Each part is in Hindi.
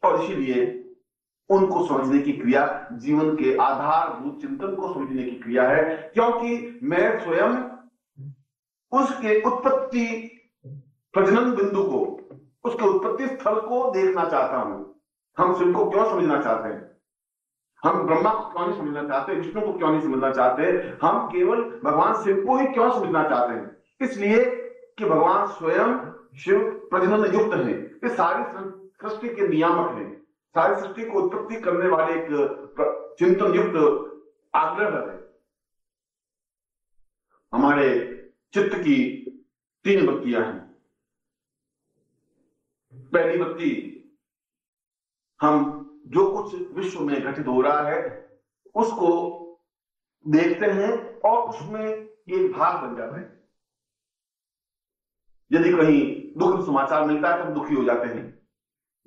और इसीलिए उनको समझने की क्रिया जीवन के आधारभूत चिंतन को समझने की क्रिया है, क्योंकि मैं स्वयं उसके उत्पत्ति प्रजनन बिंदु को, उसके उत्पत्ति स्थल को देखना चाहता हूं। हम शिव को क्यों समझना चाहते हैं? हम ब्रह्मा को क्यों नहीं समझना चाहते? विष्णु को क्यों नहीं समझना चाहते? हम केवल भगवान शिव को ही क्यों समझना चाहते हैं? इसलिए कि भगवान स्वयं शिव प्रजनन युक्त है, ये सारी सृष्टि के नियामक हैं, सारी सृष्टि को उत्पत्ति करने वाले एक चिंतन युक्त आग्रह है। हमारे चित्त की तीन बत्तियां हैं। पहली बत्ती, हम जो कुछ विश्व में घटित हो रहा है उसको देखते हैं और उसमें एक भाग बन जाते हैं। यदि कहीं दुख का समाचार मिलता है तो हम दुखी हो जाते हैं,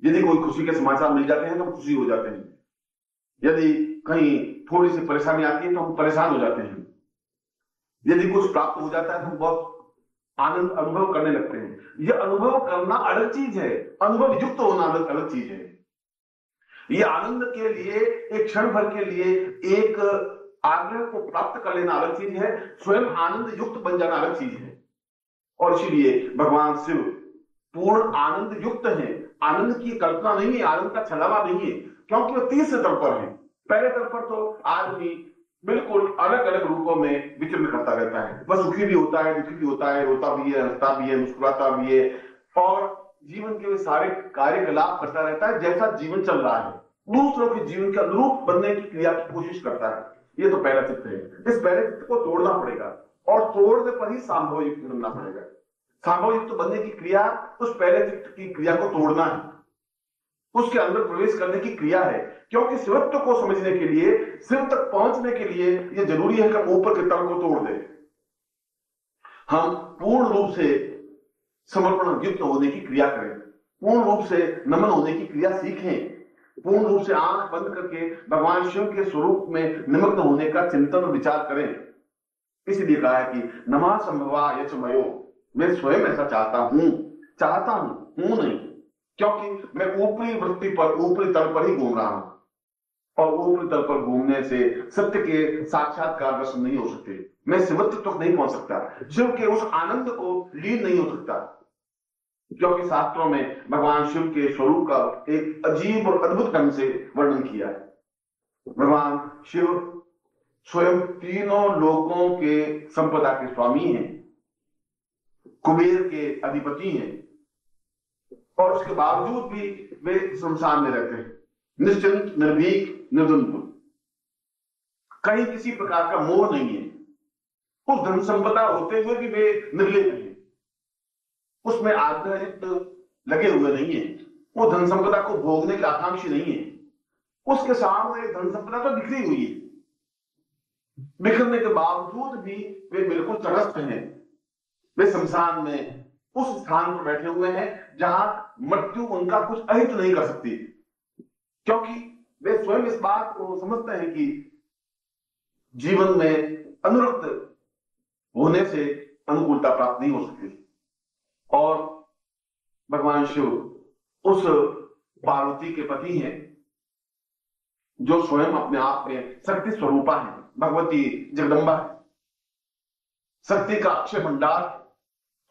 यदि कोई खुशी के समाचार मिल जाते हैं तो हम खुशी हो जाते हैं, यदि कहीं थोड़ी सी परेशानी आती है तो हम परेशान हो जाते हैं, यदि कुछ प्राप्त हो जाता है तो हम बहुत आनंद अनुभव करने लगते हैं। यह अनुभव करना अलग चीज है, अनुभव युक्त होना अलग अलग चीज है। ये आनंद के लिए, एक क्षण भर के लिए एक आग्रह को प्राप्त कर लेना अलग चीज है, स्वयं आनंद युक्त बन जाना अलग चीज है। और इसीलिए भगवान शिव पूर्ण आनंद युक्त है, आनंद की कल्पना नहीं है, आनंद का छलावा नहीं है, क्योंकि वो तीसरे स्तर पर है। पहले स्तर पर तो आदमी बिल्कुल अलग अलग रूपों में विचरण करता रहता है, बस सुखी भी होता है, दुखी भी होता है, रोता भी है, हंसता भी है, मुस्कुराता भी है, और जीवन के वे सारे कार्यकलाप करता रहता है जैसा जीवन चल रहा है, दूसरों के जीवन के अनुरूप बनने की क्रिया की कोशिश करता है। ये तो पहला चित्त है। इस पहले चित्त को तोड़ना पड़ेगा और तोड़ने पर ही सांभव युक्त बनना पड़ेगा। सांभव युक्त बनने की क्रिया उस पहले चित्त की क्रिया को तोड़ना है, उसके अंदर प्रवेश करने की क्रिया है, क्योंकि शिवत्व को समझने के लिए, शिव तक पहुंचने के लिए यह जरूरी है कि हम ऊपर के तल को तोड़ दें। हम पूर्ण रूप से समर्पण युक्त होने की क्रिया करें, पूर्ण रूप से नमन होने की क्रिया सीखें, पूर्ण रूप से आंख बंद करके भगवान शिव के स्वरूप में निमग्न होने का चिंतन और विचार करें। इसलिए कहा है कि नमः संभवा यच मयो, मैं स्वयं ऐसा चाहता हूं, हूं नहीं, क्योंकि मैं ऊपरी वृत्ति पर, ऊपरी तल पर ही घूम रहा हूं, और ऊपरी तल पर घूमने से सत्य के साक्षात्कार दर्शन नहीं हो सकते। मैं शिवत्व तक नहीं पहुंच सकता, शिव के उस आनंद को लीन नहीं हो सकता, क्योंकि शास्त्रों में भगवान शिव के स्वरूप का एक अजीब और अद्भुत ढंग से वर्णन किया है। भगवान शिव स्वयं तीनों लोकों के संपदा के स्वामी हैं, कुबेर के अधिपति हैं, और उसके बावजूद भी वे संसार में रहते हैं, निश्चिंत, निर्भीक, निर्द्वंद्व, कहीं किसी प्रकार का मोह नहीं है। उस धन संपदा होते हुए भी वे निर्लेप हैं, उसमें आग्रहित लगे हुए नहीं है, वो धन संपदा को भोगने के आकांक्षी नहीं है। उसके सामने धन संपदा तो बिखरी हुई है, बिखरने के बावजूद भी वे बिल्कुल तटस्थ हैं। वे संसार में उस स्थान पर बैठे हुए हैं जहां मृत्यु उनका कुछ अहित नहीं कर सकती, क्योंकि वे स्वयं इस बात को समझते हैं कि जीवन में अनुरक्त होने से अनुकूलता प्राप्त नहीं हो सकती। और भगवान शिव उस पार्वती के पति हैं जो स्वयं अपने आप में शक्ति स्वरूपा है, भगवती जगदम्बा है, शक्ति का अक्षय भंडार है,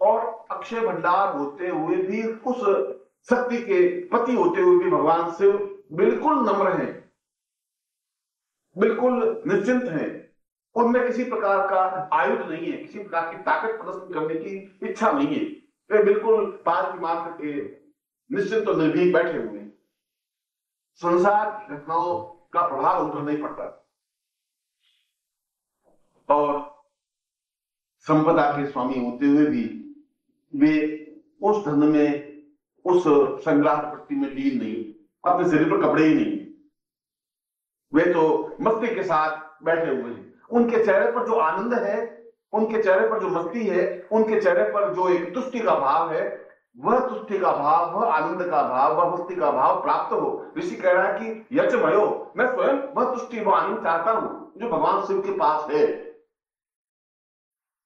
और अक्षय भंडार होते हुए भी, उस शक्ति के पति होते हुए भी भगवान शिव बिल्कुल नम्र हैं, बिल्कुल निश्चिंत हैं। उनमें किसी प्रकार का आयुध नहीं है, किसी प्रकार की ताकत प्रदर्शन करने की इच्छा नहीं है। वे बिल्कुल पार की मार करके निश्चिंत और निर्भीक बैठे हुए हैं। संसार की घटनाओं का प्रभाव उन पर नहीं पड़ता, और संपदा के स्वामी होते हुए भी वे उस धन में, उस संग्रह पट्टी में लीन नहीं, अपने शरीर पर कपड़े ही नहीं, वे तो मस्ती के साथ बैठे हुए हैं। उनके चेहरे पर जो आनंद है, उनके चेहरे पर जो मस्ती है, उनके चेहरे पर जो एक तुष्टि का भाव है, वह तुष्टि का भाव, वह आनंद का भाव, वह मस्ती का भाव प्राप्त हो। ऋषि कह रहा है कि यच भयो, मैं स्वयं वह तुष्टि, वह आनंद चाहता हूं जो भगवान शिव के पास है,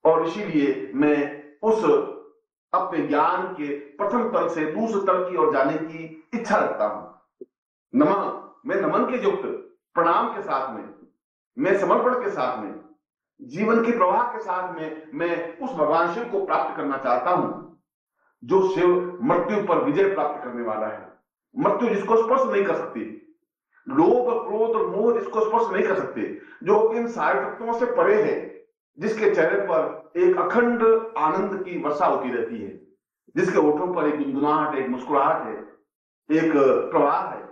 और इसीलिए मैं उस अपने ज्ञान के प्रथम तल से दूसरे तल की ओर जाने की इच्छा रखता हूं। नमः, मैं नमन के युक्त, प्रणाम के साथ में, मैं समर्पण के साथ में, जीवन के प्रवाह के साथ में मैं उस भगवान शिव को प्राप्त करना चाहता हूं, जो शिव मृत्यु पर विजय प्राप्त करने वाला है। मृत्यु जिसको स्पर्श नहीं कर सकती, लोभ, क्रोध और मोह जिसको स्पर्श नहीं कर सकते, जो इन सारे तत्वों से परे है, जिसके चेहरे पर एक अखंड आनंद की वर्षा होती रहती है, जिसके होठों पर एक गुनगुनाहट, एक मुस्कुराहट है, एक प्रवाह है,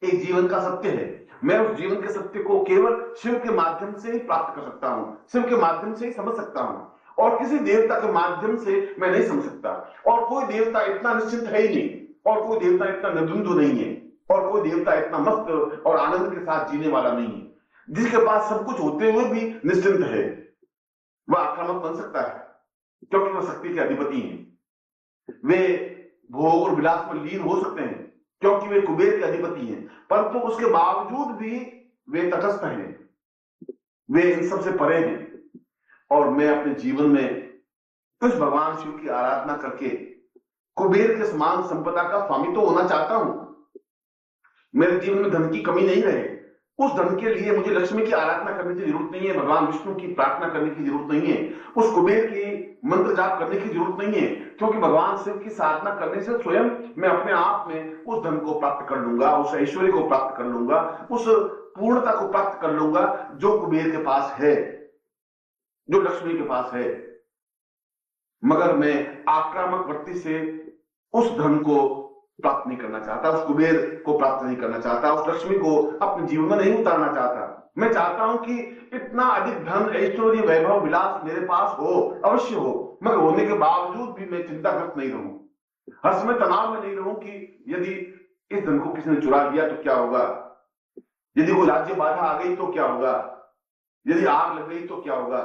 एक जीवन का सत्य है। मैं उस जीवन के सत्य को केवल शिव के माध्यम से ही प्राप्त कर सकता हूं, शिव के माध्यम से ही समझ सकता हूं, और किसी देवता के माध्यम से मैं नहीं समझ सकता। और कोई देवता इतना निश्चिंत है ही नहीं, और कोई देवता इतना निर्द्वंद्व नहीं है, और कोई देवता इतना मस्त और आनंद के साथ जीने वाला नहीं है। जिसके पास सब कुछ होते हुए भी निश्चिंत है, वह आक्रामक बन सकता है, क्योंकि वह शक्ति के अधिपति हैं। वे भोग और विलास में लीन हो सकते हैं, क्योंकि वे कुबेर के अधिपति हैं, परंतु उसके बावजूद भी वे तटस्थ हैं, वे इन सबसे परे हैं। और मैं अपने जीवन में उस भगवान शिव की आराधना करके कुबेर के समान संपदा का स्वामी तो होना चाहता हूं। मेरे जीवन में धन की कमी नहीं रहे। उस धन के लिए मुझे लक्ष्मी की आराधना करने की जरूरत नहीं है, भगवान विष्णु की प्रार्थना करने की जरूरत नहीं है, उस कुबेर की मंत्र जाप करने की जरूरत नहीं है, क्योंकि भगवान शिव की साधना करने से स्वयं मैं अपने आप में उस धन को प्राप्त कर लूंगा, उस ऐश्वर्य को प्राप्त कर लूंगा, उस पूर्णता को प्राप्त कर लूंगा जो कुबेर के पास है, जो लक्ष्मी के पास है। मगर मैं आक्रामक वृत्ति से उस धन को प्राप्त नहीं करना चाहता, उस कुबेर को प्राप्त नहीं करना चाहता, उस लक्ष्मी को अपने जीवन में नहीं उतारना चाहता। मैं चाहता हूं कि इतना अधिक धन, ऐश्वर्य, वैभव, विलास मेरे पास हो, अवश्य हो, मगर होने के बावजूद भी मैं चिंताग्रस्त नहीं रहूं, हर समय तनाव में नहीं रहूं कि यदि इस धन को किसी ने चुरा लिया तो क्या होगा, यदि कोई राज्य बाधा आ गई तो क्या होगा, यदि आग लग गई तो क्या होगा,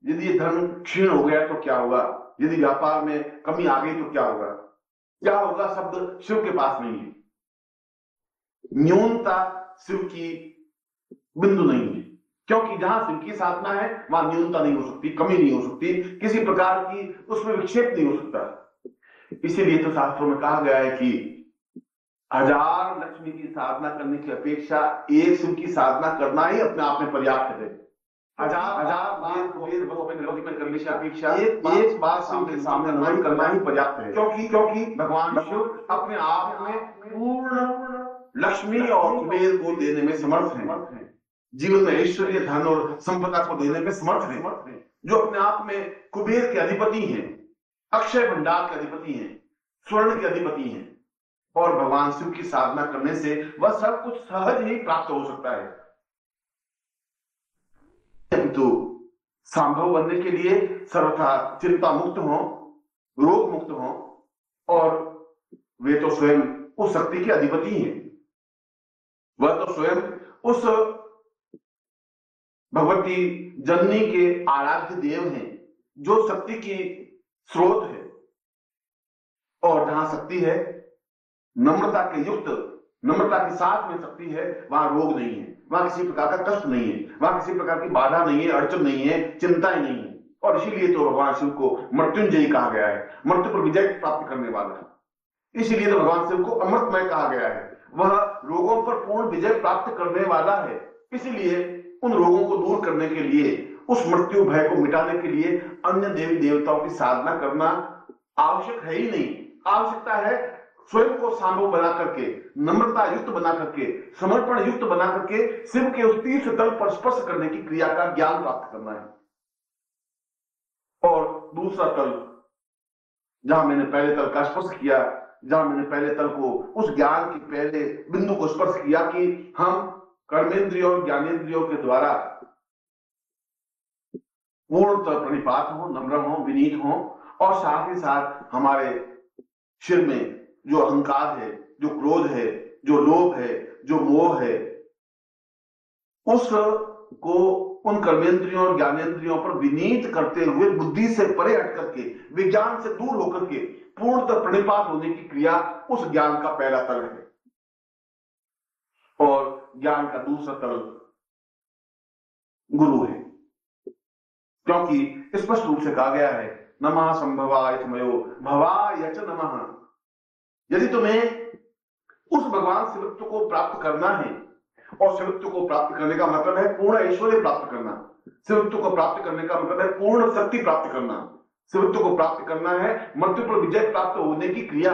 यदि ये धन क्षीण हो गया तो क्या होगा, यदि व्यापार में कमी आ गई तो क्या होगा। क्या होगा शब्द शिव के पास नहीं है। न्यूनता शिव की बिंदु नहीं है, क्योंकि जहां शिव की साधना है वहां न्यूनता नहीं हो सकती, कमी नहीं हो सकती, किसी प्रकार की उसमें विक्षेप नहीं हो सकता। इसीलिए तो शास्त्रों में कहा गया है कि 1000 लक्ष्मी की साधना करने की अपेक्षा एक शिव की साधना करना ही अपने आप में पर्याप्त है। 1000 बार करने की अपेक्षा एक बार शिव के सामने नमन करना ही पर्याप्त है, क्योंकि भगवान शिव अपने आप में पूर्ण लक्ष्मी और कुबेर को देने में समर्थ हैं, जीवन में ऐश्वर्य, धन और संपदा को देने में समर्थ हैं, जो अपने आप में कुबेर के अधिपति हैं, अक्षय भंडार के अधिपति हैं, स्वर्ण के अधिपति हैं। और भगवान शिव की साधना करने से वह सब कुछ सहज ही प्राप्त हो सकता है। किंतु संभव बनने के लिए सर्वथा चिंता मुक्त हो, रोग मुक्त हो, और वे तो स्वयं उस शक्ति के अधिपति हैं, वह तो स्वयं उस भगवती जननी के आराध्य देव हैं, जो शक्ति की स्रोत है। और जहां शक्ति है, नम्रता के युक्त, नम्रता के साथ में शक्ति है, वहां रोग नहीं है, वहां किसी प्रकार का कष्ट नहीं है, वहां किसी प्रकार की बाधा नहीं है, अड़चन नहीं है, चिंताएं नहीं है। और इसीलिए तो भगवान शिव को मृत्युंजयी कहा गया है, मृत्यु पर विजय प्राप्त करने वाला है। इसीलिए तो भगवान शिव को अमृतमय कहा गया है, वह रोगों पर पूर्ण विजय प्राप्त करने वाला है। इसीलिए उन रोगों को दूर करने के लिए, उस मृत्यु भय को मिटाने के लिए अन्य देवी देवताओं की साधना करना आवश्यक है ही नहीं। आवश्यकता है स्वयं को संभव बना करके, नम्रता युक्त बना करके, समर्पण युक्त बना करके शिव के उस तीर्थ तल पर स्पर्श करने की क्रिया का ज्ञान प्राप्त करना है। और दूसरा तल, जहां मैंने पहले तल का स्पर्श किया, जहां मैंने पहले तल को, उस ज्ञान के पहले बिंदु को स्पर्श किया कि हम कर्मेंद्रियों और ज्ञानेंद्रियों के द्वारा पूर्णतः प्रणिपात हो, नम्र हो, विनीत हो, और साथ ही साथ हमारे शिर में जो अहंकार है, जो क्रोध है, जो लोभ है, जो मोह है, उसको उन कर्मेंद्रियों और ज्ञानेंद्रियों पर विनीत करते हुए बुद्धि से परे हट करके, विज्ञान से दूर होकर के पूर्णतः प्रणिपात होने की क्रिया उस ज्ञान का पहला तल है। और ज्ञान का दूसरा तल गुरु है, क्योंकि स्पष्ट रूप से कहा गया है, नमः संभवाय मयो भवाय च नमः। यदि तुम्हें उस भगवान शिवत्व को प्राप्त करना है। और शिवत्व को प्राप्त करने का मतलब है पूर्ण ऐश्वर्य प्राप्त करना। शिवत्व को प्राप्त करने का मतलब है पूर्ण शक्ति प्राप्त करना। शिवत्व को प्राप्त करना है मृत्यु पर विजय प्राप्त होने की क्रिया।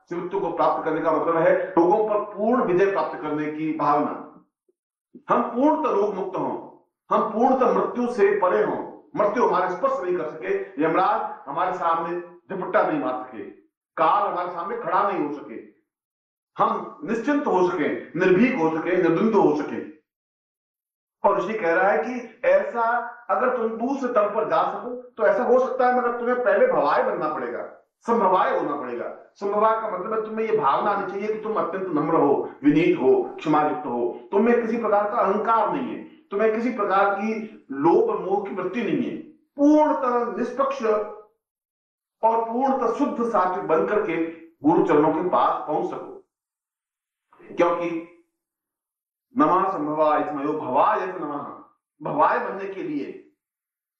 शिवत्व को प्राप्त करने का मतलब है लोगों पर पूर्ण विजय प्राप्त करने की भावना। हम पूर्णतः रोग मुक्त हों, हम पूर्णतः मृत्यु से परे हों, मृत्यु हमारे स्पर्श नहीं कर सके, यमराज हमारे सामने झपट्टा नहीं मार सके, काल हमारे सामने खड़ा नहीं हो सके, हम निश्चिंत हो सके, निर्भीक हो सके, निर्द्वंद हो सके। और ऋषि कह रहा है कि ऐसा अगर तुम दूसरे तल पर जा सको तो ऐसा हो सकता है, मगर तुम्हें पहले भवाय बनना पड़ेगा, संभवाय होना पड़ेगा। संभवाय का मतलब है तुम्हें यह भावना आनी चाहिए कि तुम अत्यंत नम्र हो, विनीत हो, क्षमायुक्त हो, तुम्हें किसी प्रकार का अहंकार नहीं है, तुम्हें किसी प्रकार की लोभ और मोह की वृत्ति नहीं है। पूर्णतः निष्पक्ष और पूर्णतः शुद्ध सात्विक बन करके गुरु चरणों के पास पहुंच सको। क्योंकि नमः संभवाय स्मयो भवाय नमः, भवाय बनने के लिए,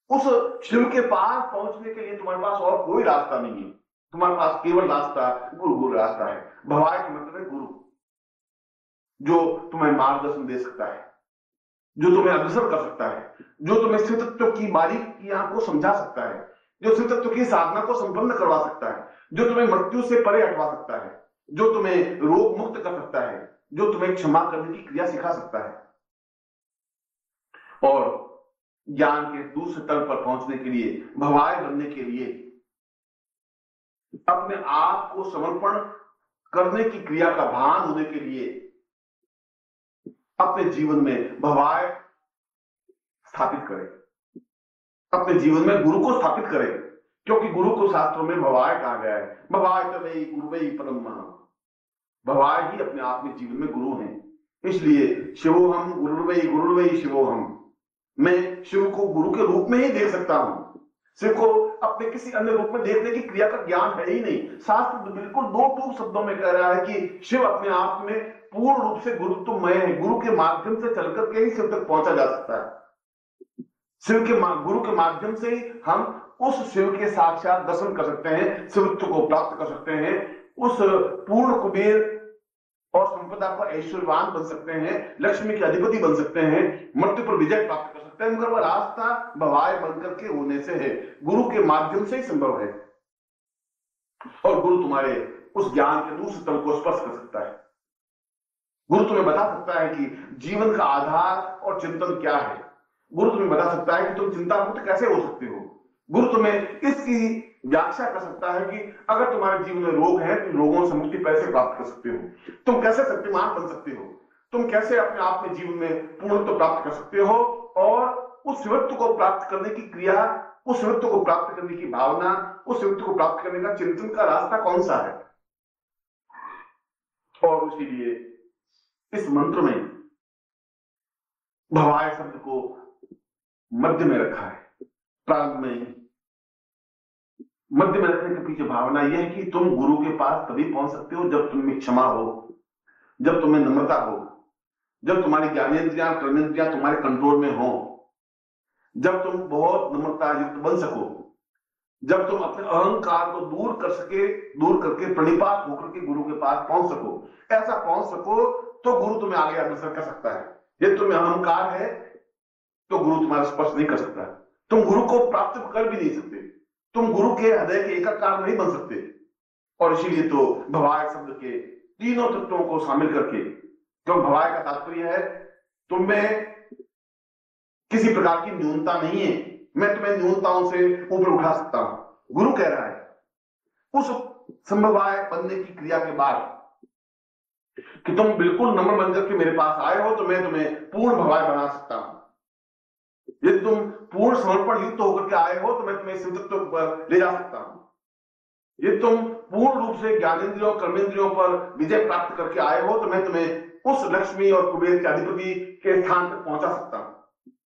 उस शिव के पास पहुंचने के लिए तुम्हारे पास और कोई रास्ता नहीं है। तुम्हारे पास केवल रास्ता गुरु रास्ता है। भवाय का मतलब है गुरु, जो तुम्हें मार्गदर्शन दे सकता है, जो तुम्हें अग्रसर कर सकता है, जो तुम्हें शिव तत्व की बारीकियां को समझा सकता है, जो शिव तत्व की साधना को संपन्न करवा सकता है, जो तुम्हें मृत्यु से परे हटवा सकता है, जो तुम्हें रोग मुक्त कर सकता है, जो तुम्हें क्षमा करने की क्रिया सिखा सकता है। और ज्ञान के दूसरे तल पर पहुंचने के लिए, भवाय बनने के लिए, अपने आप को समर्पण करने की क्रिया का भान होने के लिए अपने जीवन में भवाय स्थापित करें, अपने जीवन में गुरु को स्थापित करें। क्योंकि गुरु को शास्त्रों में भवाय कहा गया है। भवाय तवै गुरुवै परम महा, भवाय ही अपने आप में जीवन में गुरु हैं। इसलिए शिवोहम गुरुर्वै शिवोहम, मैं शिव को गुरु के रूप में ही देख सकता हूं। शिव को अपने किसी अन्य रूप में देखने की क्रिया का ज्ञान है ही नहीं। शास्त्र बिल्कुल दो टूक शब्दों में कह रहा है कि शिव अपने आप में पूर्ण रूप से गुरुत्वमय है। गुरु के माध्यम से चलकर के ही शिव तक पहुंचा जा सकता है। गुरु के माध्यम से ही हम उस शिव के साक्षात दर्शन कर सकते हैं, शिवत्व को प्राप्त कर सकते हैं, उस पूर्ण कुबेर और संपदा को ऐश्वर्यवान बन सकते हैं, लक्ष्मी के अधिपति बन सकते हैं, मृत्यु पर विजय प्राप्त कर सकते हैं। मगर वह रास्ता भवाय बनकर के होने से है, गुरु के माध्यम से ही संभव है। और गुरु तुम्हारे उस ज्ञान के दूसरे तल को स्पर्श कर सकता है। गुरु तुम्हें बता सकता है कि जीवन का आधार और चिंतन क्या है। गुरु तुम्हें बता सकता है कि तुम चिंता मुक्त कैसे हो सकते हो। गुरु तुम्हें इसकी व्याख्या कर सकता है कि अगर तुम्हारे जीवन में रोग है तो रोगों से मुक्ति कैसे प्राप्त कर सकते हो, तुम कैसे शक्तिमान बन सकते हो, तुम कैसे अपने आप में जीवन में पूर्णत्व प्राप्त कर सकते हो, और उस शिवत्व को प्राप्त करने की क्रिया, उस शिवत्व को प्राप्त करने की भावना, उस शिवत्व को प्राप्त करने का चिंतन का रास्ता कौन सा है। और इसीलिए इस मंत्र में भवाय शब्द को मध्य में रखा है। प्रारंभ में मध्य में रखने के पीछे भावना यह है कि तुम गुरु के पास तभी पहुंच सकते हो जब तुम में क्षमा हो, जब तुम्हें नम्रता हो, जब तुम्हारी ज्ञानेंद्रियां कर्मेंद्रियां तुम्हारे कंट्रोल में हो, जब तुम बहुत नम्रता युक्त बन सको, जब तुम अपने अहंकार को दूर करके प्रणिपात होकर के गुरु के पास पहुंच सको। ऐसा पहुंच सको तो गुरु तुम्हें आगे अग्रसर कर सकता है। यदि तुम्हें अहंकार है तो गुरु तुम्हारा स्पर्श नहीं कर सकता, तुम गुरु को प्राप्त कर भी नहीं सकते, तुम गुरु के हृदय के एकाकार नहीं बन सकते। और इसीलिए तो भवाय शब्द के तीनों तत्वों को शामिल करके, क्योंकि भवाय का तात्पर्य है तुम में किसी प्रकार की न्यूनता नहीं है, मैं तुम्हें न्यूनताओं से ऊपर उठा सकता हूं। गुरु कह रहा है उस संभवाय बनने की क्रिया के बाद कि तुम बिल्कुल नम्र बनकर के मेरे पास आए हो तो मैं तुम्हें पूर्ण भवाय बना सकता हूं। यदि तुम पूर्ण समर्पण युक्त होकर के आए हो तो मैं तुम्हें शिवतत्व पर ले जा सकता हूं। यदि तुम पूर्ण रूप से ज्ञानेंद्रियों कर्मेंद्रियों पर विजय प्राप्त करके आए हो तो मैं तुम्हें उस लक्ष्मी और कुबेर के अधिपति के स्थान तक पहुंचा सकता हूं।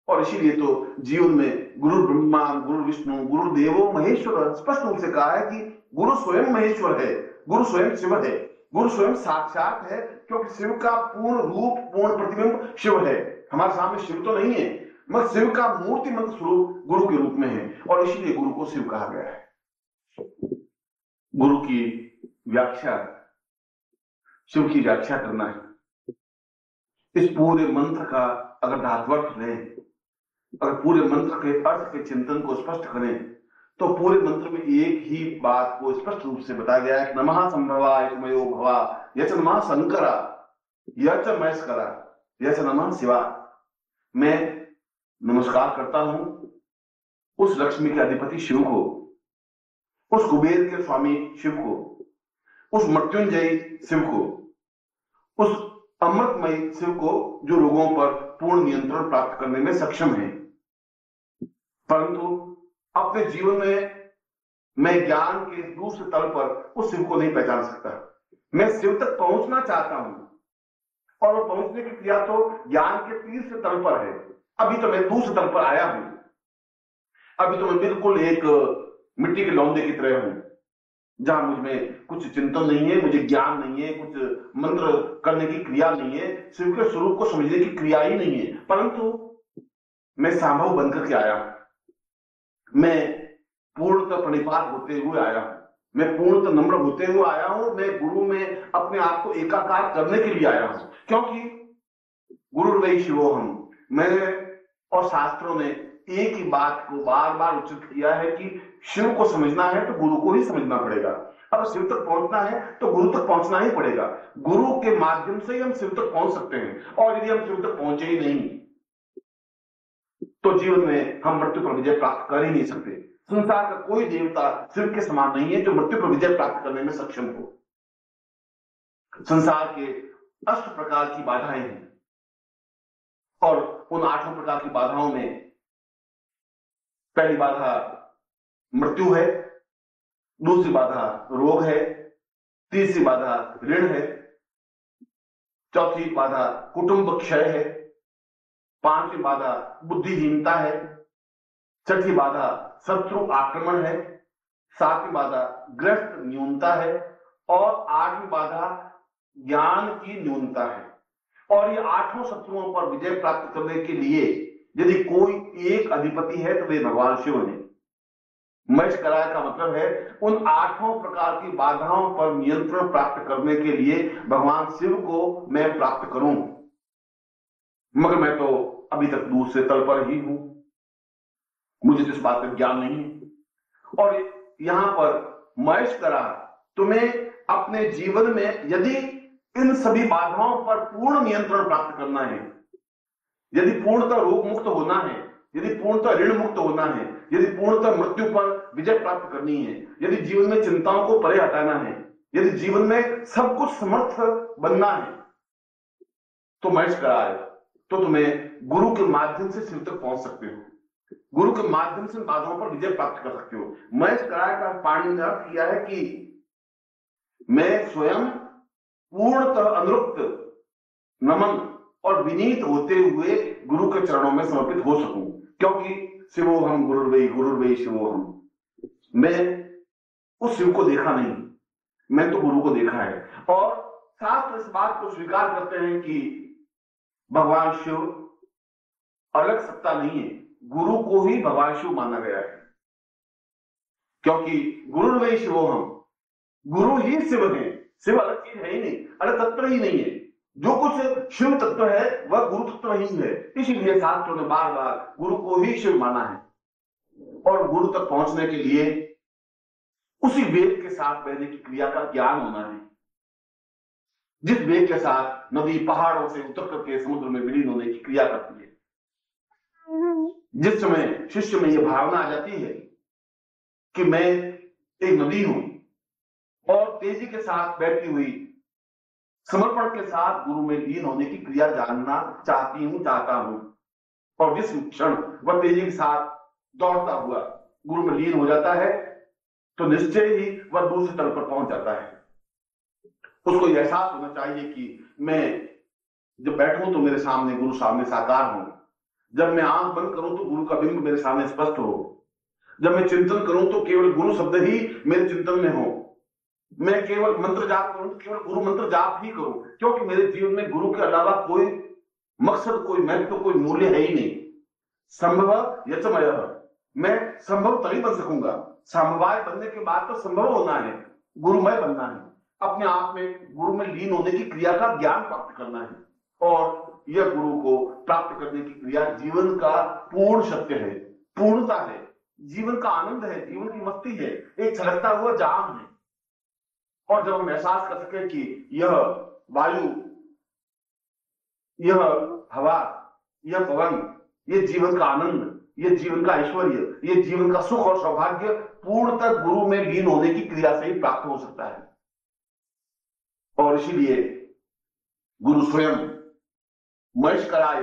और इसीलिए तो जीवन में गुरु ब्रह्मा, गुरु विष्णु, गुरु देवो महेश्वर स्पष्ट रूप से कहा है कि गुरु स्वयं महेश्वर है, गुरु स्वयं शिव है, गुरु स्वयं साक्षात है। क्योंकि शिव का पूर्ण रूप, पूर्ण प्रतिबिंब शिव है। हमारे सामने शिव तो नहीं है, मगर शिव का मूर्तिमंत स्वरूप गुरु के रूप में है, और इसीलिए गुरु को शिव कहा गया है। गुरु की व्याख्या शिव की व्याख्या करना है। इस पूरे मंत्र का अगर धात्वर्थ लें, अगर पूरे मंत्र के अर्थ के चिंतन को स्पष्ट करें, तो पूरे मंत्र में एक ही बात को स्पष्ट रूप से बताया गया है। नमः संभवाय तुमयो भवा, यच नमः शंकरा, यच महेश्वरा, यच नमः शिवा। मैं नमस्कार करता हूं उस लक्ष्मी के अधिपति शिव को, उस कुबेर के स्वामी शिव को, उस मृत्युंजयी शिव को, उस अमृतमयी शिव को, जो रोगों पर पूर्ण नियंत्रण प्राप्त करने में सक्षम है। परंतु अपने जीवन में मैं ज्ञान के दूसरे तल पर उस शिव को नहीं पहचान सकता। मैं शिव तक पहुंचना चाहता हूं, और वो पहुंचने की क्रिया तो ज्ञान के तीसरे तल पर है। अभी तो मैं दूसरे तल पर आया हूं, अभी तो मैं बिल्कुल एक मिट्टी के लौंदे की तरह हूं, जहां मुझ में कुछ चिंतन नहीं है, मुझे ज्ञान नहीं है, कुछ मंत्र करने की क्रिया नहीं है, शिव के स्वरूप को समझने की क्रिया ही नहीं है। परंतु मैं संभव बनकर के आया हूं, मैं पूर्णतः प्रणिपात होते हुए आया हूं, मैं पूर्णतः नम्र होते हुए आया हूं, मैं गुरु में अपने आप को एकाकार करने के लिए आया हूं। क्योंकि गुरुर्वै शिवोहम, मैंने और शास्त्रों ने एक ही बात को बार बार उच्चित किया है कि शिव को समझना है तो गुरु को ही समझना पड़ेगा। अगर शिव तक पहुंचना है तो गुरु तक पहुंचना ही पड़ेगा। गुरु के माध्यम से ही हम शिव तक पहुंच सकते हैं, और यदि हम शिव तक पहुंचे ही नहीं तो जीवन में हम मृत्यु पर विजय प्राप्त कर ही नहीं सकते। संसार का कोई देवता शिव के समान नहीं है जो मृत्यु पर विजय प्राप्त करने में सक्षम हो। संसार के 8 प्रकार की बाधाएं हैं, और उन 8 प्रकार की बाधाओं में पहली बाधा मृत्यु है, दूसरी बाधा रोग है, तीसरी बाधा ऋण है, चौथी बाधा कुटुंब क्षय है, 5वीं बाधा बुद्धिहीनता है, छठी बाधा शत्रु आक्रमण है, 7वीं बाधा ग्रस्त न्यूनता है, और 8वीं बाधा ज्ञान की न्यूनता है। और ये 8 शत्रुओं पर विजय प्राप्त करने के लिए यदि कोई एक अधिपति है तो वे भगवान शिव हैं। महेश कराय का मतलब है उन 8 प्रकार की बाधाओं पर नियंत्रण प्राप्त करने के लिए भगवान शिव को मैं प्राप्त करूं। मगर मैं तो अभी तक दूसरे तल पर ही हूं, मुझे इस बात का ज्ञान नहीं है। और यहां पर महेश करा तुम्हें अपने जीवन में यदि इन सभी बाधाओं पर पूर्ण नियंत्रण प्राप्त करना है, यदि पूर्णतः रोग मुक्त होना है, यदि पूर्णतः ऋण मुक्त होना है, यदि पूर्णतः मृत्यु पर विजय प्राप्त करनी है, यदि जीवन में चिंताओं को परे हटाना है, यदि जीवन में सब कुछ समर्थ बनना है, तो महेश कराय तो तुम्हें गुरु के माध्यम से शिव तक पहुंच सकते हो, गुरु के माध्यम से बाधाओं पर विजय प्राप्त कर सकते हो। महेश कराय का पाणिनि ने अर्थ किया है कि मैं स्वयं पूर्णतः अनुरुक्त, नमन और विनीत होते हुए गुरु के चरणों में समर्पित हो सकूं। क्योंकि शिवोहम गुरुर्वै शिवोहम, मैं उस शिव को देखा नहीं, मैं तो गुरु को देखा है। और शास्त्र इस बात को स्वीकार करते हैं कि भगवान शिव अलग सत्ता नहीं है, गुरु को ही भगवान शिव माना गया है। क्योंकि गुरुर्वै शिवोहम, गुरु ही शिव है, शिव अलग चीज है ही नहीं, अलग तत्व ही नहीं है। जो कुछ शिव तत्व है वह गुरु तत्व ही है। इसीलिए शास्त्रों ने बार बार गुरु को ही शिव माना है। और गुरु तक पहुंचने के लिए उसी वेग के साथ बहने की क्रिया का ज्ञान होना है, जिस वेग के साथ नदी पहाड़ों से उतर करके समुद्र में विलीन होने की क्रिया करती है। जिस समय शिष्य में यह भावना आ जाती है कि मैं एक नदी हूं और तेजी के साथ बहती हुई समर्पण के साथ गुरु में लीन होने की क्रिया जानना चाहता हूं, और जिस क्षण वह तेजी के साथ दौड़ता हुआ गुरु में लीन हो जाता है तो निश्चय ही वह दूसरे तल पर पहुंच जाता है। उसको यह एहसास होना चाहिए कि मैं जब बैठूं तो मेरे सामने गुरु सामने साकार हो, जब मैं आंख बंद करूं तो गुरु का बिंब मेरे सामने स्पष्ट हो, जब मैं चिंतन करूं तो केवल गुरु शब्द ही मेरे चिंतन में हो, मैं केवल मंत्र जाप करूं तो केवल गुरु मंत्र जाप ही करूं। क्योंकि मेरे जीवन में गुरु के अलावा कोई मकसद, कोई महत्व, कोई मूल्य है ही नहीं। संभव यचमय, मैं संभव तभी बन सकूंगा, समवाय बनने के बाद तो संभव होना है, गुरुमय बनना है। अपने आप में गुरु में लीन होने की क्रिया का ज्ञान प्राप्त करना है। और यह गुरु को प्राप्त करने की क्रिया जीवन का पूर्ण सत्य है, पूर्णता है, जीवन का आनंद है, जीवन की मस्ती है, एक छलकता हुआ जाम है। और जब हम एहसास कर सके कि यह वायु, यह हवा, यह पवन, ये जीवन का आनंद, ये जीवन का ऐश्वर्य, ये जीवन का सुख और सौभाग्य पूर्णतः गुरु में लीन होने की क्रिया से ही प्राप्त हो सकता है। और इसीलिए गुरु स्वयं महेश कराय,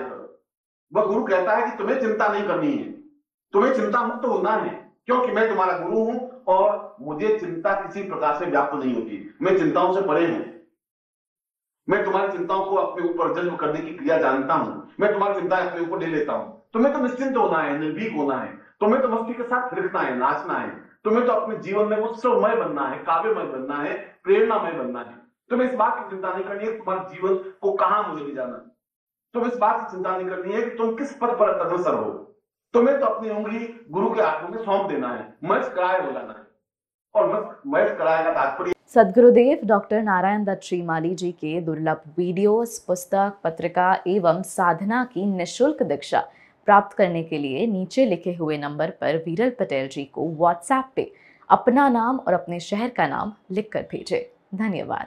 वह गुरु कहता है कि तुम्हें चिंता नहीं करनी है, तुम्हें चिंता मुक्त होना है, क्योंकि मैं तुम्हारा गुरु हूं और मुझे चिंता किसी प्रकार से व्याप्त नहीं होती, मैं चिंताओं से परे हूं। मैं तुम्हारी चिंताओं को अपने ऊपर जन्म करने की क्रिया जानता हूं, मैं तुम्हारी चिंताएं अपने ऊपर ले लेता हूं। तुम्हें तो निश्चिंत होना है, निर्भीक होना है, तुम्हें तो मस्ती के साथ थिरकना है, नाचना है, तुम्हें तो अपने जीवन में उत्सवमय बनना है, काव्यमय बनना है, प्रेरणामय बनना है। तुम्हें इस बात की चिंता नहीं करनी है तुम्हारे जीवन को कहां मुझे ले जाना है, तुम्हें इस बात की चिंता नहीं करनी है कि तुम किस पद पर अग्रसर हो। तुम्हें तो अपनी उंगली गुरु के हाथों में सौंप देना है, महेश कराय हो जाना है। और महेश कराय का तात्पर्य सद्गुरुदेव डॉक्टर नारायण दत्त श्रीमाली जी के दुर्लभ वीडियोस, पुस्तक, पत्रिका एवं साधना की निःशुल्क दीक्षा प्राप्त करने के लिए नीचे लिखे हुए नंबर पर विरल पटेल जी को व्हाट्सएप पे अपना नाम और अपने शहर का नाम लिखकर भेजें। धन्यवाद।